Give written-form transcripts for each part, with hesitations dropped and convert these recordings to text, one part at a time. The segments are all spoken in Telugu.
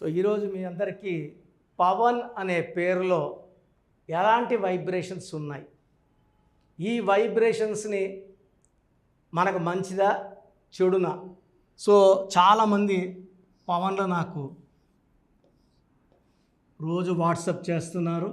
సో ఈరోజు మీ అందరికీ పవన్ అనే పేరులో ఎలాంటి వైబ్రేషన్స్ ఉన్నాయి, ఈ వైబ్రేషన్స్ని మనకు మంచిదా చెడునా? సో చాలామంది పవన్లో నాకు రోజు వాట్సాప్ చేస్తున్నారు.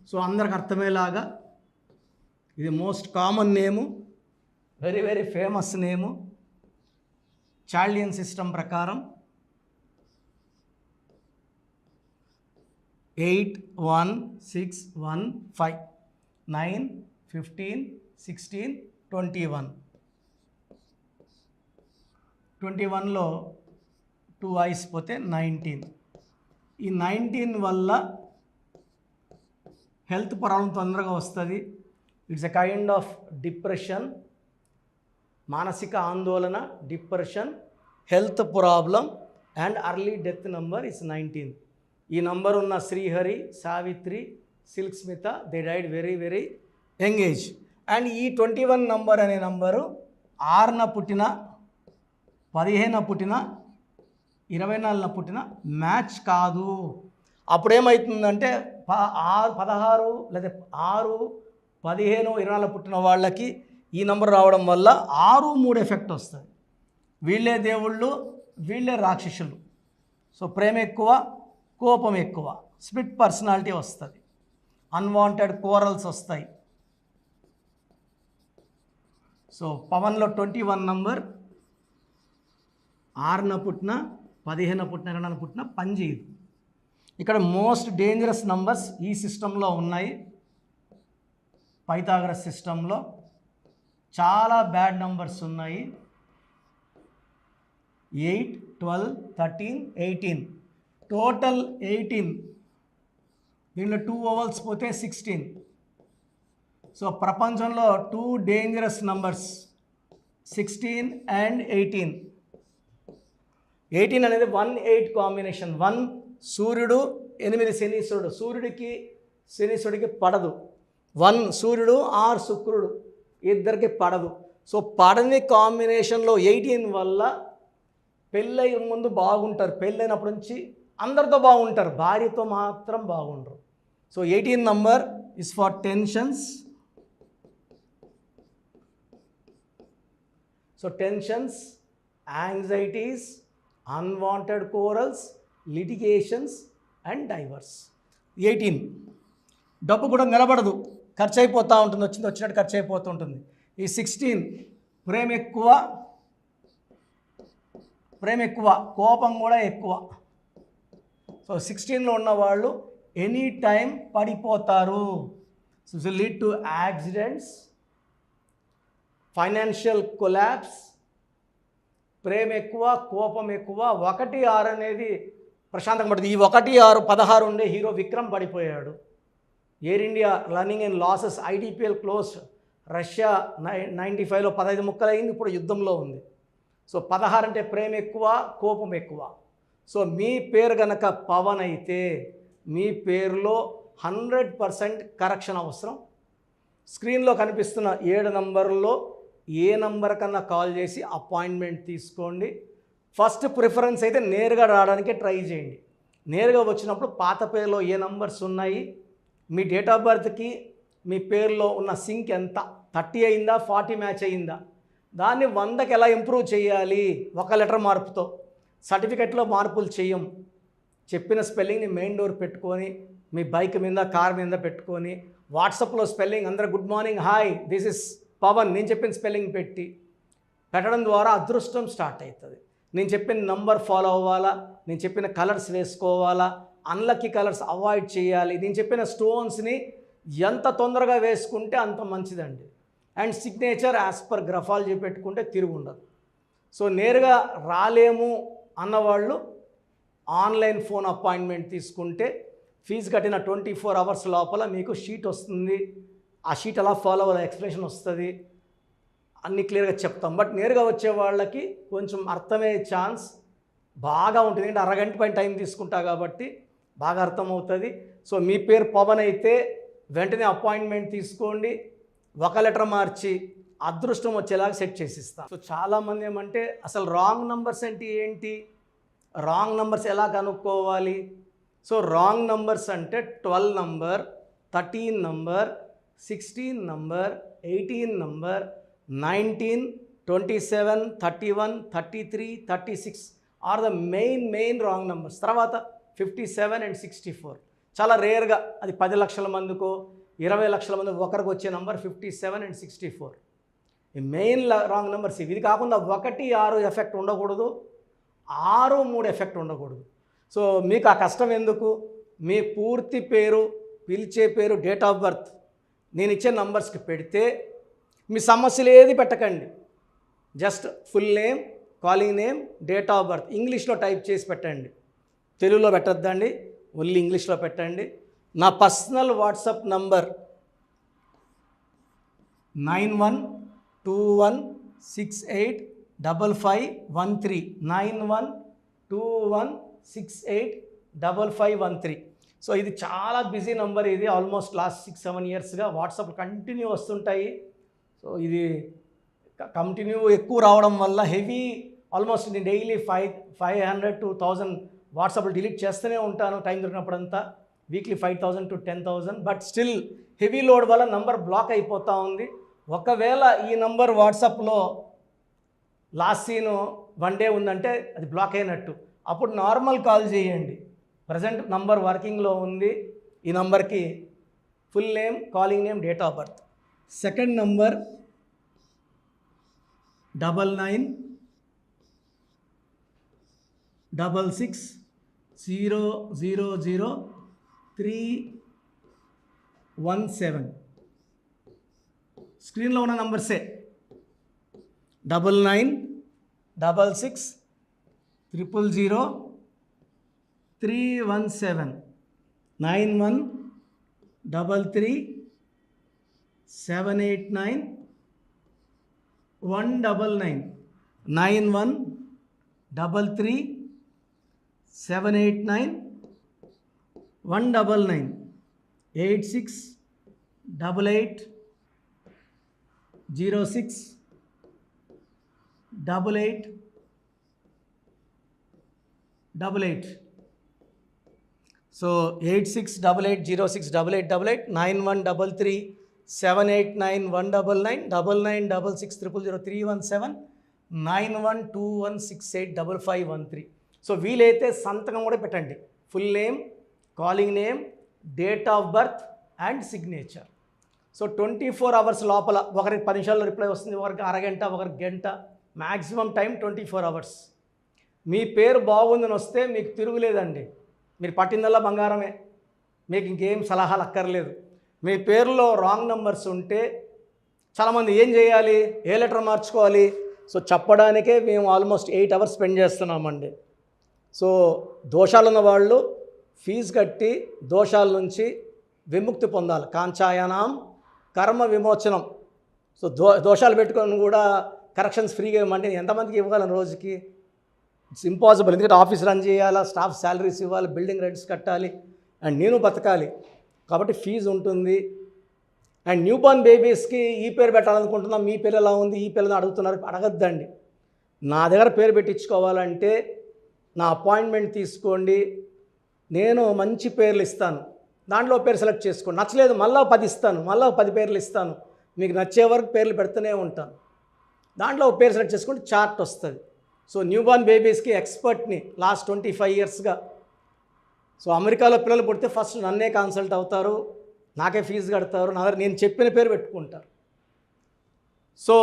సో అందరికి అర్థమయ్యేలాగా ఇది మోస్ట్ కామన్ నేము, వెరీ వెరీ ఫేమస్ నేము. చాల్డియన్ సిస్టమ్ ప్రకారం 8 1 6 1 5 9 15 16 21 21లో 2 ఐస్ పోతే 19. ఈ 19 వల్ల హెల్త్ ప్రాబ్లం తొందరగా వస్తుంది. It's a kind of depression, మానసిక ఆందోళన, depression, health problem and early death number is 19. ఈ నంబర్ ఉన్న Srihari, Savitri, Silk Smitha, they died very very young age. And ఈ 21 నంబర్ అనే నంబరు 6న పుట్టిన, 15న పుట్టిన, 24న పుట్టిన మ్యాచ్ కాదు. అప్పుడేమవుతుందంటే 16 లేదా 6 15 24 పుట్టిన వాళ్ళకి ఈ నంబర్ రావడం వల్ల 6 3 ఎఫెక్ట్ వస్తుంది. వీళ్ళే దేవుళ్ళు, వీళ్ళే రాక్షసులు. సో ప్రేమ ఎక్కువ, కోపం ఎక్కువ, స్ప్లిట్ పర్సనాలిటీ వస్తుంది, అన్వాంటెడ్ కోరల్స్ వస్తాయి. సో పవన్లో 21 నంబర్ 6న పుట్టిన, 15న పుట్టిన, 24న పుట్టిన పనిచేయదు. ఇక్కడ మోస్ట్ డేంజరస్ నంబర్స్ ఈ సిస్టంలో ఉన్నాయి. పైథాగరస్ సిస్టంలో చాలా బ్యాడ్ నంబర్స్ ఉన్నాయి. 8 12 13 18, టోటల్ 18. దీనిలో 2 ఓవల్స్ పోతే 16. సో ప్రపంచంలో 2 డేంజరస్ నంబర్స్ 16 అండ్ 18. 18 అనేది 1-8 కాంబినేషన్. 1 సూర్యుడు, 8 శనీశ్వరుడు. సూర్యుడికి శనీశ్వరుడికి పడదు. 1 సూర్యుడు ఆర్ శుక్రుడు, ఇద్దరికి పడదు. సో పడని కాంబినేషన్లో 18 వల్ల పెళ్ళయ్యే ముందు బాగుంటారు, పెళ్ళైనప్పటి నుంచి అందరితో బాగుంటారు, భార్యతో మాత్రం బాగుండరు. So 18 number is for tensions. So tensions, anxieties, unwanted quarrels, litigations and divorce. 18 డబ్బు కూడా నిలబడదు, ఖర్చు అయిపోతూ ఉంటుంది, వచ్చినట్టు ఖర్చు అయిపోతూ ఉంటుంది. ఈ 16 ప్రేమ ఎక్కువ, కోపం కూడా ఎక్కువ. సో 16లో ఉన్నవాళ్ళు ఎనీ టైం పడిపోతారు. So lead to accidents, financial collapse. ప్రేమ ఎక్కువ, కోపం ఎక్కువ. 1 6 అనేది ప్రశాంతంగా పడుతుంది. ఈ 1 6 16 ఉండే హీరో విక్రమ్ పడిపోయాడు. Air India running in losses, IDPL closed. Russia 95లో 15 ముక్కలైంది, ఇప్పుడు యుద్ధంలో ఉంది. సో 16 అంటే ప్రేమ ఎక్కువ, కోపం ఎక్కువ. సో మీ పేరు కనుక పవన్ అయితే మీ పేరులో 100% కరెక్షన్ అవసరం. స్క్రీన్లో కనిపిస్తున్న 7 నంబర్లో ఏ నంబర్ కన్నా కాల్ చేసి అపాయింట్మెంట్ తీసుకోండి. ఫస్ట్ ప్రిఫరెన్స్ అయితే నేరుగా రావడానికి ట్రై చేయండి. నేరుగా వచ్చినప్పుడు పాత పేరులో ఏ నంబర్స్ ఉన్నాయి, మీ డేట్ ఆఫ్ బర్త్కి మీ పేరులో ఉన్న సింక్ ఎంత, 30 అయిందా, 40 మ్యాచ్ అయిందా, దాన్ని 100కి ఎలా ఇంప్రూవ్ చేయాలి, 1 లెటర్ మార్పుతో. సర్టిఫికెట్లో మార్పులు చేయం. చెప్పిన స్పెల్లింగ్ని మెయిన్ డోర్ పెట్టుకొని, మీ బైక్ మీద, కార్ మీద పెట్టుకొని, వాట్సాప్లో స్పెల్లింగ్ అందరూ good morning, hi this is Pavan, నేను చెప్పిన స్పెల్లింగ్ పెట్టడం ద్వారా అదృష్టం స్టార్ట్ అవుతుంది. నేను చెప్పిన నంబర్ ఫాలో అవ్వాలా, నేను చెప్పిన కలర్స్ వేసుకోవాలా, అన్లక్కీ కలర్స్ అవాయిడ్ చేయాలి, నేను చెప్పిన స్టోన్స్ని ఎంత తొందరగా వేసుకుంటే అంత మంచిదండి. And signature as per graphology పెట్టుకుంటే తిరుగుండదు. సో నేరుగా రాలేము అన్నవాళ్ళు ఆన్లైన్ ఫోన్ అపాయింట్మెంట్ తీసుకుంటే ఫీజు కట్టిన 24 అవర్స్ లోపల మీకు షీట్ వస్తుంది. ఆ షీట్ ఎలా ఫాలో అవ్వాలి ఎక్స్ప్లెనేషన్ వస్తుంది, అన్నీ క్లియర్గా చెప్తాం. బట్ నేరుగా వచ్చే వాళ్ళకి కొంచెం అర్థమయ్యే ఛాన్స్ బాగా ఉంటుంది, ఎందుకంటే అరగంట పైన టైం తీసుకుంటా కాబట్టి బాగా అర్థమవుతుంది. సో మీ పేరు పవన్ అయితే వెంటనే అపాయింట్మెంట్ తీసుకోండి. 1 లెటర్ మార్చి అదృష్టం వచ్చేలాగా సెట్ చేసిస్తాను. సో చాలామంది ఏమంటే అసలు రాంగ్ నంబర్స్ అంటే ఏంటి, రాంగ్ నంబర్స్ ఎలా కనుక్కోవాలి? సో రాంగ్ నంబర్స్ అంటే 12 number, 13 number, 16 number, 18 number, 19, 27, 31, 33, 36 are the main wrong numbers. తర్వాత 57 అండ్ 64 చాలా రేర్గా, అది 10 లక్షల మందికో 20 లక్షల మంది ఒకరికి వచ్చే నంబర్ 57 అండ్ 64. ఈ మెయిన్ రాంగ్ నెంబర్స్ ఇవి. ఇది కాకుండా 1, 6 ఎఫెక్ట్ ఉండకూడదు, 6, 3 ఎఫెక్ట్ ఉండకూడదు. సో మీకు ఆ కష్టం ఎందుకు? మీ పూర్తి పేరు, పిలిచే పేరు, డేట్ ఆఫ్ బర్త్ నేను ఇచ్చే నంబర్స్కి పెడితే మీ సమస్యలు ఏది పెట్టకండి. Just full name, calling name, date of birth ఇంగ్లీష్లో టైప్ చేసి పెట్టండి. తెలుగులో పెట్టద్దండి, ఓన్లీ ఇంగ్లీష్లో పెట్టండి. నా పర్సనల్ వాట్సాప్ నంబర్ 9121685513 9121685513. సో ఇది చాలా బిజీ నంబర్. ఇది ఆల్మోస్ట్ లాస్ట్ 6-7 ఇయర్స్గా వాట్సాప్ కంటిన్యూ వస్తుంటాయి. సో ఇది కంటిన్యూ ఎక్కువ రావడం వల్ల హెవీ, ఆల్మోస్ట్ నేను డైలీ 500 to 1000 వాట్సాప్లో డిలీట్ చేస్తూనే ఉంటాను టైం దొరికినప్పుడంతా. Weekly 5000 to 10,000. But still heavy load వల్ల నంబర్ బ్లాక్ అయిపోతూ ఉంది. ఒకవేళ ఈ నంబర్ వాట్సాప్లో లాస్ట్ సీను 1 day ఉందంటే అది బ్లాక్ అయినట్టు. అప్పుడు నార్మల్ కాల్ చేయండి. ప్రజెంట్ నంబర్ వర్కింగ్లో ఉంది. ఈ నంబర్కి full name, calling name, date of birth. Second number 9966000317. స్క్రీన్లో ఉన్న నంబర్సే 9966000317 9133789199 9133789199 8688068888. సో 8688068888 9133789199 9966000317 9121685513. సో వీలైతే సంతకం కూడా పెట్టండి. Full name, calling name, date of birth and signature. So 24 hours లోపల, ఒకరికి 10 నిమిషాల్లో రిప్లై వస్తుంది, ఒకరికి అరగంట, ఒకరికి గంట, మ్యాక్సిమం టైం 24 hours. మీ పేరు బాగుందని వస్తే మీకు తిరుగులేదండి. మీరు పట్టిందల్లా బంగారమే. మీకు ఇంకేం సలహాలు అక్కర్లేదు. మీ పేరులో రాంగ్ నెంబర్స్ ఉంటే చాలామంది ఏం చేయాలి, ఏ లెటర్ మార్చుకోవాలి? సో చెప్పడానికే మేము ఆల్మోస్ట్ 8 hours స్పెండ్ చేస్తున్నామండి. సో దోషాలు ఉన్న వాళ్ళు ఫీజు కట్టి దోషాల నుంచి విముక్తి పొందాలి. కాంచాయనాం కర్మ విమోచనం. సో దోషాలు పెట్టుకొని కూడా కరెక్షన్స్ ఫ్రీగా ఇవ్వమంటే ఎంతమందికి ఇవ్వగలను రోజుకి? It's impossible. ఎందుకంటే ఆఫీస్ రన్ చేయాలా, స్టాఫ్ శాలరీస్ ఇవ్వాలి, బిల్డింగ్ రెంట్స్ కట్టాలి, అండ్ నేను బతకాలి. కాబట్టి ఫీజు ఉంటుంది. అండ్ న్యూ బోర్న్ బేబీస్కి ఈ పేరు పెట్టాలనుకుంటున్నాం, మీ పేరు ఎలా ఉంది, ఈ పేరు అడుగుతున్నారు. అడగద్దండి. నా దగ్గర పేరు పెట్టించుకోవాలంటే నా అపాయింట్మెంట్ తీసుకోండి. నేను మంచి పేర్లు ఇస్తాను. దాంట్లో పేరు సెలెక్ట్ చేసుకోండి. నచ్చలేదు మళ్ళీ 10 ఇస్తాను, మళ్ళీ 10 పేర్లు ఇస్తాను. మీకు నచ్చే వరకు పేర్లు పెడుతూనే ఉంటాను. దాంట్లో పేరు సెలెక్ట్ చేసుకుంటే చార్ట్ వస్తుంది. సో న్యూ బోర్న్ బేబీస్కి ఎక్స్పర్ట్ని లాస్ట్ 25 yearsగా. సో అమెరికాలో పిల్లలు పుడితే ఫస్ట్ నన్నే కన్సల్ట్ అవుతారు, నాకే ఫీజు కడతారు, నేను చెప్పిన పేరు పెట్టుకుంటారు. సో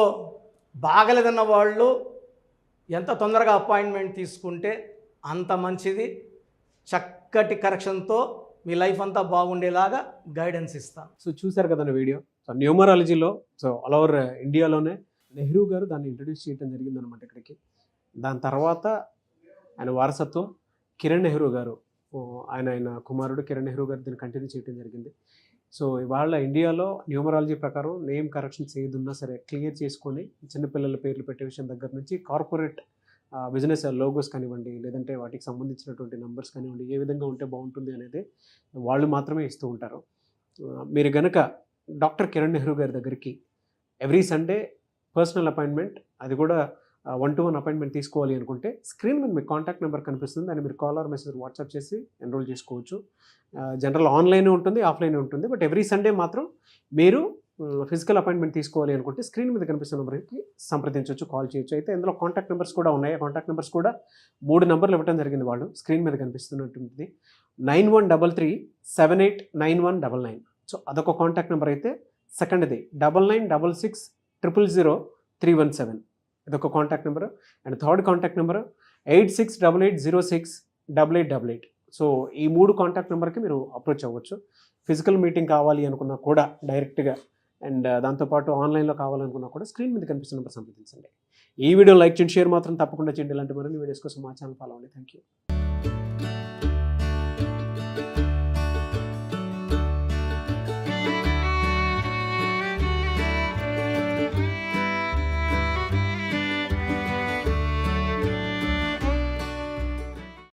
బాగలేదన్న వాళ్ళు ఎంత తొందరగా అపాయింట్మెంట్ తీసుకుంటే అంత మంచిది. చక్కటి కరెక్షన్తో మీ లైఫ్ అంతా బాగుండేలాగా గైడెన్స్ ఇస్తాను. సో చూశారు కదండి వీడియో. సో న్యూమరాలజీలో సో ఆల్ ఓవర్ ఇండియాలోనే నెహ్రూ గారు దాన్ని ఇంట్రడ్యూస్ చేయడం జరిగిందనమాట ఇక్కడికి. దాని తర్వాత ఆయన వారసత్వం కిరణ్ నెహ్రూ గారు, ఆయన కుమారుడు కిరణ్ నెహ్రూ గారు దీన్ని కంటిన్యూ చేయడం జరిగింది. సో ఇవాళ ఇండియాలో న్యూమరాలజీ ప్రకారం నేమ్ కరెక్షన్స్ ఏదున్నా సరే క్లియర్ చేసుకొని చిన్నపిల్లల పేర్లు పెట్టే విషయం దగ్గర నుంచి కార్పొరేట్ బిజినెస్ లోగోస్ కానివ్వండి, లేదంటే వాటికి సంబంధించినటువంటి నెంబర్స్ కానివ్వండి, ఏ విధంగా ఉంటే బాగుంటుంది అనేది వాళ్ళు మాత్రమే ఇస్తూ ఉంటారు. మీరు గనక డాక్టర్ కిరణ్ నెహ్రూ గారి దగ్గరికి ఎవ్రీ సండే పర్సనల్ అపాయింట్మెంట్, అది కూడా 1-to-1 అపాయింట్మెంట్ తీసుకోవాలి అనుకుంటే స్క్రీన్ మీద మీకు కాంటాక్ట్ నెంబర్ కనిపిస్తుంది, దాన్ని మీరు కాల్ ఆర్ మెసేజ్ వాట్సాప్ చేసి ఎన్రోల్ చేసుకోవచ్చు. జనరల్ ఆన్లైన్ ఉంటుంది, ఆఫ్లైన్ ఉంటుంది. బట్ ఎవ్రీ సండే మాత్రం మీరు ఫిజికల్ అపాయింట్మెంట్ తీసుకోవాలి అనుకుంటే స్క్రీన్ మీద కనిపిస్తున్న నెంబర్కి సంప్రదించవచ్చు, కాల్ చేయొచ్చు. అయితే ఇందులో కాంటాక్ట్ నెంబర్స్ కూడా ఉన్నాయి. కాంటాక్ట్ నెంబర్స్ కూడా 3 నెంబర్లు ఇవ్వడం జరిగింది వాళ్ళు, స్క్రీన్ మీద కనిపిస్తున్నట్టుంది. 9133789199. సో అదొక కాంటాక్ట్ నెంబర్ అయితే. సెకండ్ది 9966000317, ఇదొక contact number. And third contact number 8688068888. So ఈ 3 కాంటాక్ట్ నెంబర్కి మీరు అప్రోచ్ అవ్వచ్చు. ఫిజికల్ మీటింగ్ కావాలి అనుకున్నా కూడా డైరెక్ట్గా, అండ్ దాంతోపాటు ఆన్లైన్లో కావాలనుకున్నా కూడా స్క్రీన్ మీద కనిపిస్తున్న నెంబర్ సంప్రదించండి. ఈ వీడియో లైక్ చేయండి, షేర్ మాత్రం తప్పకుండా చేయండి. ఇలాంటి మరిన్ని వీడియోస్ కోసం మా ఛానల్ ఫాలో అవ్వండి. Thank you.